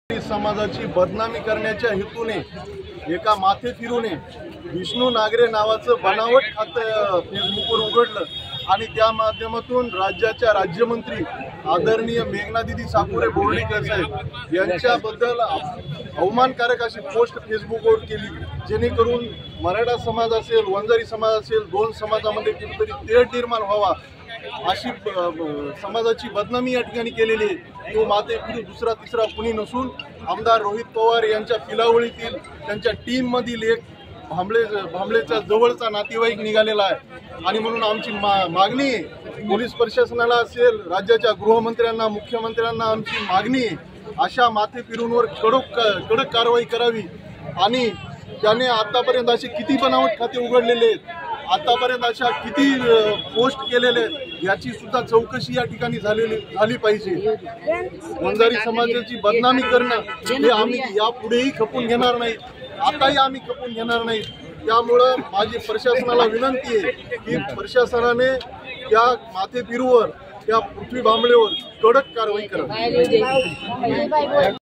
समाजाची बदनामी करण्याच्या हेतूने एका माथे फिरूने विष्णू नागरे नावाचं बनावट खातं फेसबुकवर उघडलं आणि त्या माध्यमातून राज्याच्या राज्यमंत्री आदरणीय मेघनादिदी साकुरे बोर्डीकर साहेब यांच्याबद्दल अवमानकारक अशी पोस्ट फेसबुकवर केली, जेणेकरून मराठा समाज असेल, वंजारी समाज असेल, दोन समाजामध्ये कुठेतरी तेढ निर्माण व्हावा अशी समाजाची बदनामी या ठिकाणी केलेली आहे। तो माते फिरू दुसरा तिसरा कुणी नसून आमदार रोहित पवार यांच्या पिलावळीतील त्यांच्या टीम मधील एक भांबळेच्या जवळचा नातेवाईक निघालेला आहे। आणि म्हणून आमची मागणी आहे, पोलीस प्रशासनाला असेल, राज्याच्या गृहमंत्र्यांना, मुख्यमंत्र्यांना आमची मागणी आहे, अशा माथे फिरूंवर कडक कारवाई करावी। आणि त्याने आतापर्यंत असे किती बनावट खाते उघडलेले आहेत, आतापर्यंत अशा किती पोस्ट केलेले आहेत, याची सुद्धा चौकशी या ठिकाणी झाली पाहिजे। वंजारी समाजाची बदनामी करणं हे आम्ही यापुढेही खपून घेणार नाही, आताही आम्ही खपून घेणार नाही। त्यामुळं माझी प्रशासनाला विनंती आहे की प्रशासनाने त्या माथे फिरूवर, त्या पृथ्वी भांबळेवर कडक कारवाई करावी।